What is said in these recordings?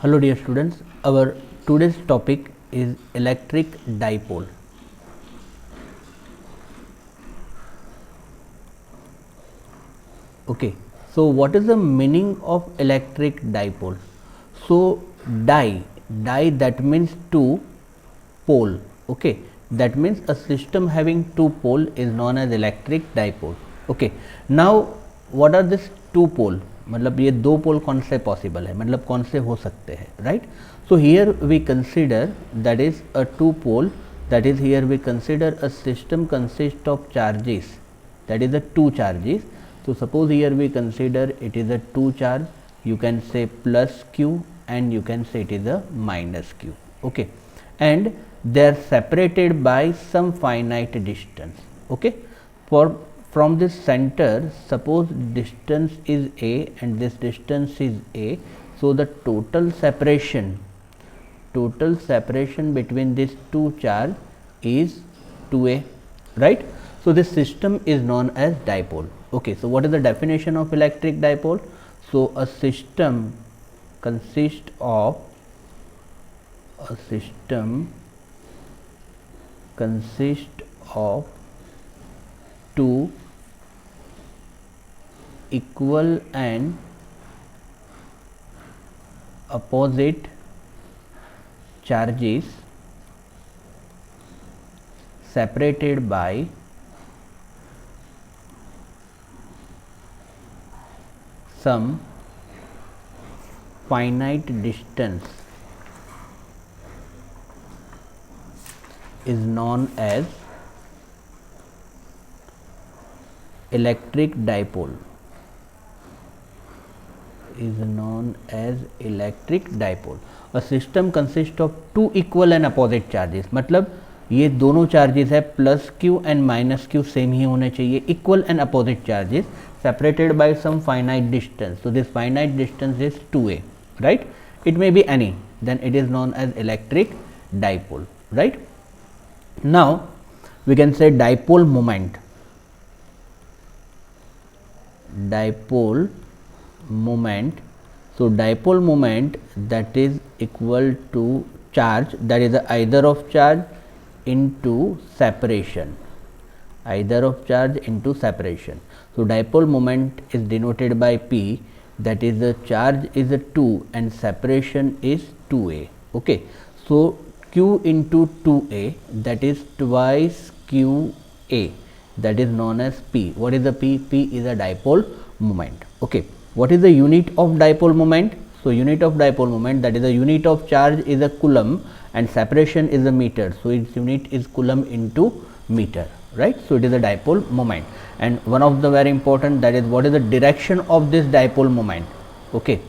Hello dear students, our today's topic is electric dipole. Okay, so what is the meaning of electric dipole? So di that means two pole. Okay, that means a system having two pole is known as electric dipole. Okay, now what are these two pole? मतलब ये दो पोल कौन से possible है, मतलब कौन से हो सकते हैं, right? So here we consider that is a two pole, that is here we consider a system consist of charges, that is the two charges. So suppose here we consider it is a two charge, you can say plus q and you can say it is a minus q. Okay, and they are separated by some finite distance. Okay, for from this center, suppose distance is a and this distance is a, so the total separation between these two charge is 2a, right? So this system is known as dipole. Okay, so what is the definition of electric dipole? So a system consists of two equal and opposite charges separated by some finite distance is known as electric dipole. A system consists of two equal and opposite charges, मतलब ये दोनों charges है plus Q and minus Q same ही होने चाहिए, equal and opposite charges separated by some finite distance. So this finite distance is 2a, right? It may be any, then it is known as electric dipole, right? Now we can say dipole moment. So dipole moment, that is equal to charge, that is the either of charge into separation. So dipole moment is denoted by P, that is the charge is a 2 and separation is 2a. Okay, so Q into 2a, that is twice QA, that is known as P. What is the P? P is a dipole moment. Okay, what is the unit of dipole moment? So unit of dipole moment, that is the unit of charge is a coulomb and separation is a meter. So its unit is coulomb into meter, right? So it is a dipole moment. And one of the very important, that is what is the direction of this dipole moment. Okay,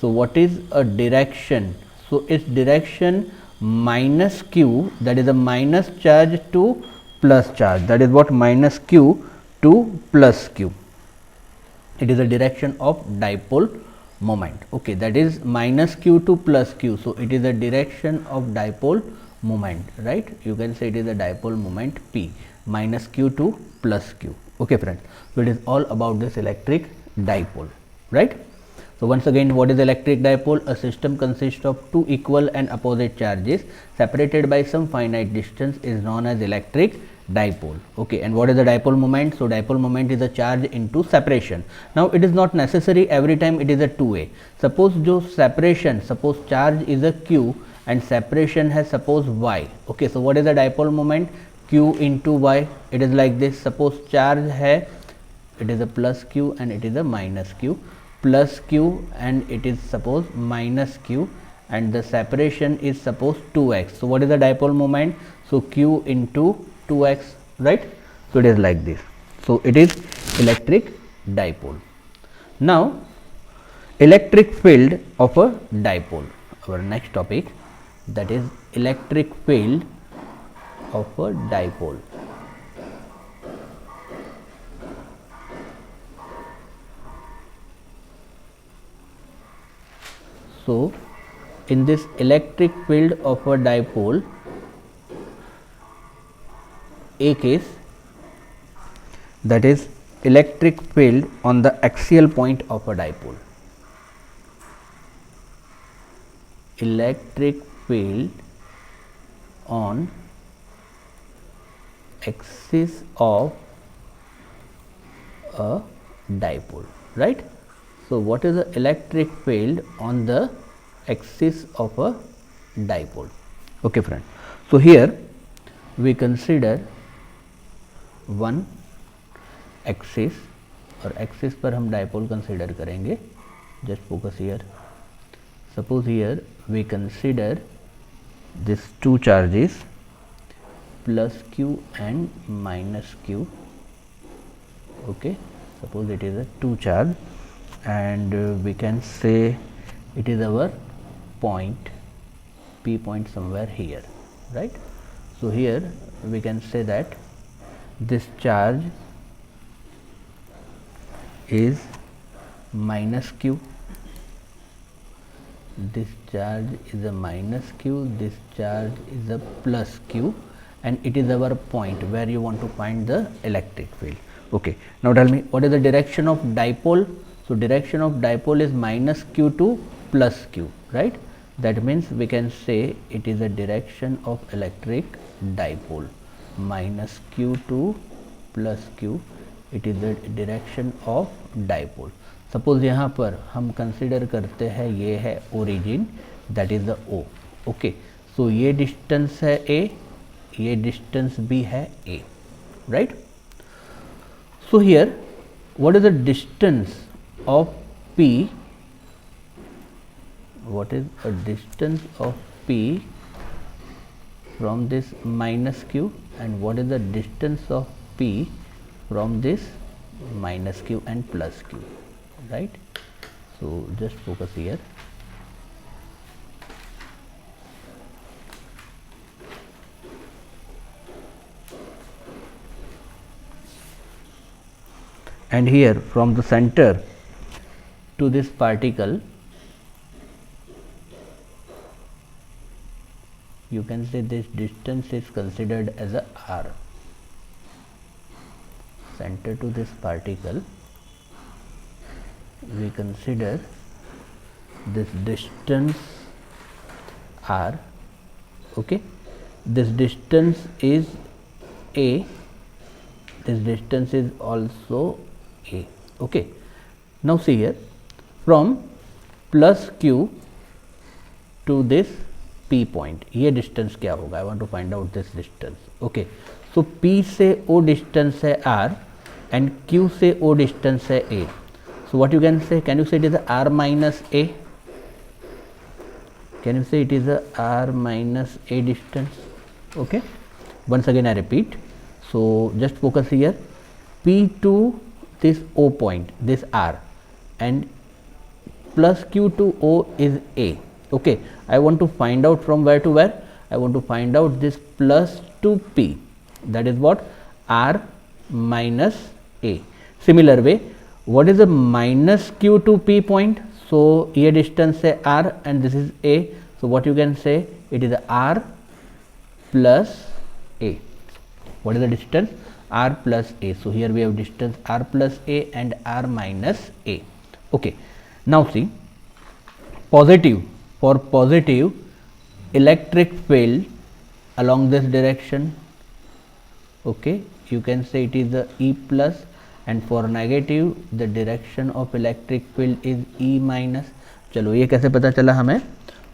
so what is a direction? So its direction minus q, that is a minus charge to plus charge, that is what minus q to plus q. It is a direction of dipole moment. Okay, that is minus q to plus q. So it is a direction of dipole moment, right? You can say it is a dipole moment P, minus q to plus q. Okay friends, so it is all about this electric dipole, right? So once again, what is electric dipole? A system consists of two equal and opposite charges separated by some finite distance is known as electric dipole. Okay, and what is the dipole moment? So dipole moment is a charge into separation. Now it is not necessary every time it is a 2a. Suppose suppose charge is a q and separation has suppose y. Okay, so what is the dipole moment? Q into y. It is like this. Suppose charge hai, it is a plus q and it is a minus q, plus q and it is suppose minus q, and the separation is suppose 2x. So what is the dipole moment? So q into 2x, right? So it is like this. So it is electric dipole. Now electric field of a dipole, our next topic, that is electric field of a dipole. So in this electric field of a dipole, A case, that is electric field on the axial point of a dipole. electric field on axis of a dipole, right? So what is the electric field on the axis of a dipole? Okay friend, so here we consider one axis और axis पर हम dipole consider करेंगे. Just focus here. Suppose here we consider this two charges plus q and minus q. Okay, suppose it is a two charge and we can say it is our point, p point somewhere here, right? So here we can say that this charge is minus q, this charge is a minus q, this charge is a plus q, and it is our point where you want to find the electric field. Okay, now tell me what is the direction of dipole? So direction of dipole is minus q to plus q, right? That means we can say it is a direction of electric dipole, minus q to plus q, it is the direction of dipole. Suppose यहाँ पर हम consider करते हैं ये है origin, that is the O. Okay, so ये distance है A, ये डिस्टेंस भी है A, right? So here what is the distance of P, what is a distance of p from this minus q, and what is the distance of p from this minus q and plus q, right? So just focus here. And here from the center to this particle, you can say this distance is considered as a r. Center to this particle, we consider this distance r. Okay, this distance is a, this distance is also a. Okay, now see here from plus q to this P point, ये डिस्टेंस क्या होगा? I want to find out this distance. Okay, so P से O distance है R and Q से O distance है A. So what you can say, can you say it is R minus A, can you say it is R minus A distance. Okay, once again I repeat. So just focus here, P to this O point, this R, and plus Q to O is A. Okay, I want to find out from where to where, I want to find out this plus to P, that is what, R minus A. Similar way, what is the minus Q to P point? So ये distance है R and this is A, so what you can say, it is R plus A. What is the distance? R plus A. So here we have distance R plus A and R minus A. Okay, now see, positive, for positive electric field along this direction, okay, you can say it is the E plus, and for negative the direction of electric field is E minus. चलो ये कैसे पता चला हमें?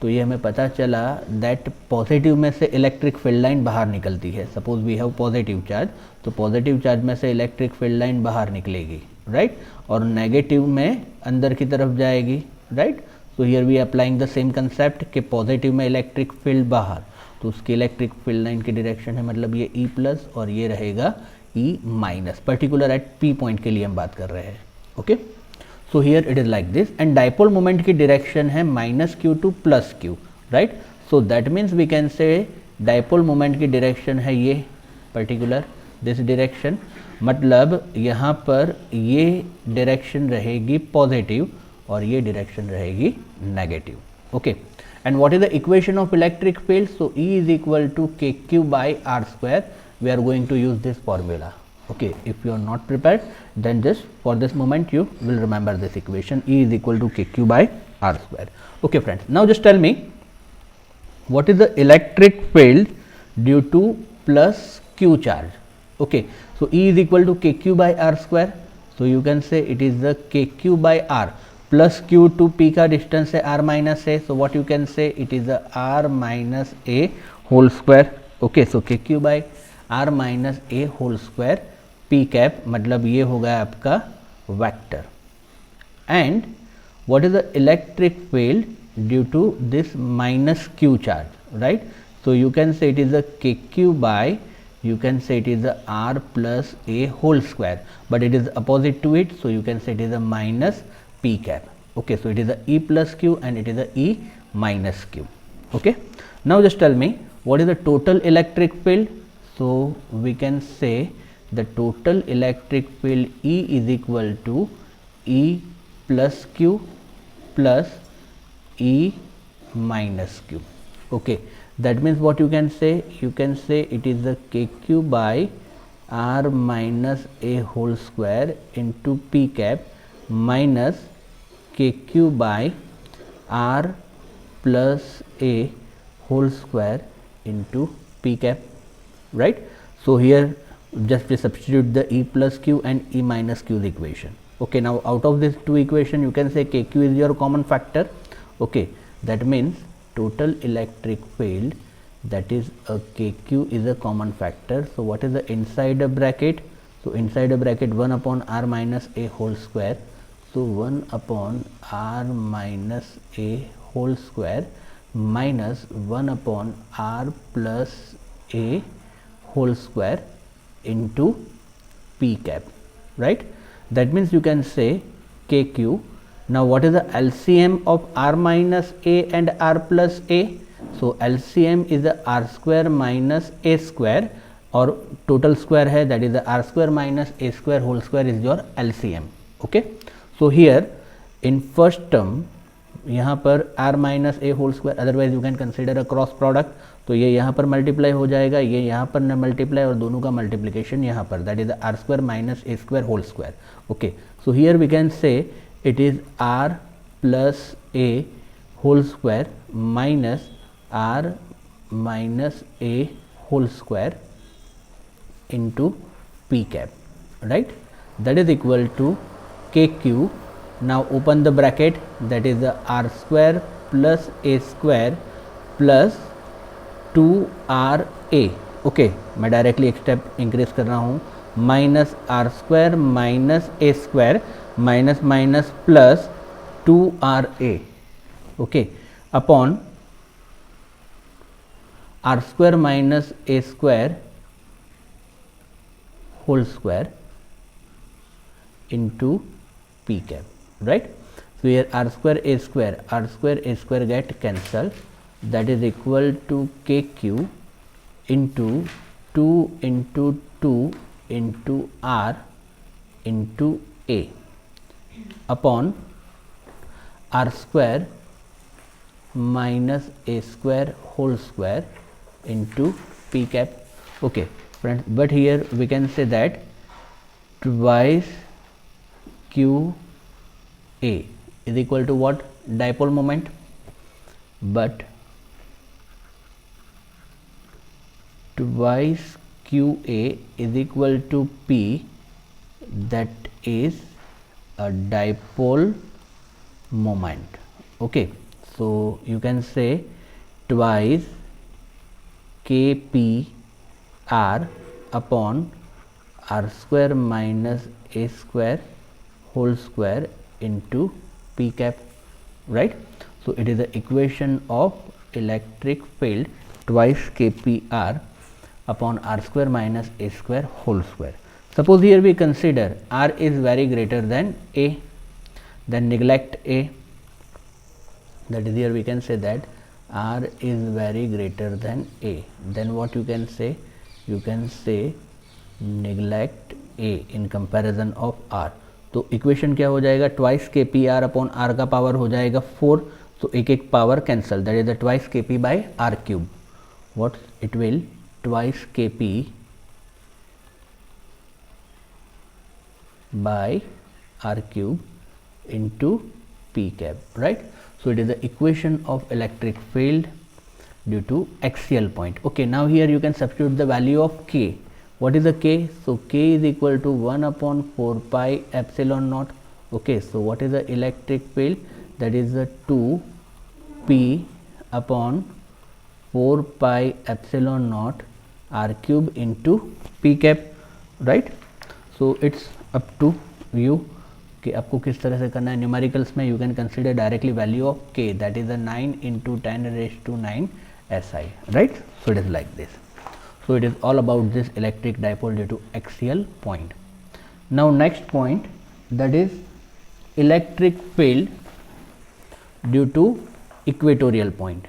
तो ये हमें पता चला दैट पॉजिटिव में से इलेक्ट्रिक फील्ड लाइन बाहर निकलती है. Suppose we have positive charge, तो पॉजिटिव चार्ज में से इलेक्ट्रिक फील्ड लाइन बाहर निकलेगी, राइट? और नेगेटिव में अंदर की तरफ जाएगी, right? So here we applying the same concept कि पॉजिटिव में इलेक्ट्रिक फील्ड बाहर, तो उसकी इलेक्ट्रिक फील्ड लाइन की डायरेक्शन है, मतलब ये ई प्लस और ये रहेगा E minus. Particular at P point के लिए हम बात कर रहे हैं. Okay, so here it is like this, and dipole moment की डायरेक्शन है minus Q to plus Q, right? So that means we can से डाइपोल मोमेंट की डायरेक्शन है ये पर्टिकुलर दिस डायरेक्शन, मतलब यहाँ पर ये डायरेक्शन रहेगी पॉजिटिव और ये डायरेक्शन रहेगी negative. Okay, and what is the equation of electric field? So E is equal to K Q by R square. We are going to use this formula. Okay, if you are not prepared, then just for this moment you will remember this equation, E is equal to kq by r square. Okay friends, now just tell me what is the electric field due to plus q charge? Okay, so E is equal to kq by r square, so you can say it is the kq by r, plus q to p का distance है r minus a, so what you can say, it is the r minus a whole square. Okay, so kq by r minus a whole square p cap, मतलब ये हो गया आपका vector. And what is the electric field due to this minus q charge, right? So you can say it is a kq by, you can say it is a r plus a whole square, but it is opposite to it, so you can say it is a minus p cap. Okay, so it is a e plus q and it is a e minus q. Okay, now just tell me what is the total electric field. So we can say the total electric field E is equal to E plus q plus E minus q. Okay, that means what you can say, you can say it is the kq by r minus a whole square into p cap minus kq by r plus a whole square into p cap, right? So here just we substitute the E plus q and E minus q's equation. Okay, now out of these two equation you can say kq is your common factor. Okay, that means total electric field, that is a kq is a common factor. So what is the inside a bracket? So inside a bracket 1 upon r minus a whole square. So 1 upon r minus a whole square minus 1 upon r plus a whole square into p cap, right? That means you can say kq. Now what is the LCM of r minus a and r plus a? So LCM is the r square minus a square, और total square है, that is the r square minus a square whole square is your LCM. Okay, so here in first term यहाँ पर r minus a whole square, otherwise you can consider a cross product, तो ये यहाँ पर multiply हो जाएगा, ये यहाँ पर न मल्टीप्लाई, और दोनों का मल्टीप्लिकेशन यहाँ पर, that is r square minus a square whole square. Okay, so here we can say it is r plus a whole square minus r minus a whole square into p cap, right? That is equal to kq. Now open the bracket, that is the r square plus a square plus 2ra. ओके, मैं directly एक step increase कर रहा हूँ, minus r square minus a square minus minus plus 2ra. Okay, upon r square minus a square whole square into p cap, right? So here r square a square get cancelled, that is equal to kq into 2 into 2 into r into a upon r square minus a square whole square into p cap. Okay friends, but here we can say that twice q a is equal to what? Dipole moment. But twice q a is equal to p, that is a dipole moment. Okay, so you can say twice kp r upon r square minus a square whole square into p cap, right? So it is the equation of electric field twice kp r upon r square minus a square whole square. Suppose here we consider r is very greater than a, then neglect a, that is here we can say that r is very greater than a, then what you can say? You can say neglect a in comparison of r. तो equation क्या हो जाएगा? Twice K P R upon R का power हो जाएगा 4, तो एक एक power cancel, that is the twice K P by R cube. What it will? Twice K P by R cube into p cap, right? So it is the equation of electric field due to axial point. Okay, now here you can substitute the value of k. What is the k? So k is equal to 1 upon 4 pi epsilon naught. Okay, so what is the electric field? That is the 2 p upon 4 pi epsilon naught r cube into p cap, right? So it's up to you कि आपको किस तरह से करना है. Numericals में you can consider directly value of K, that is the 9 into 10⁻⁹ SI, right? So it is like this. So it is all about this electric dipole due to axial point. Now next point, that is electric field due to equatorial point.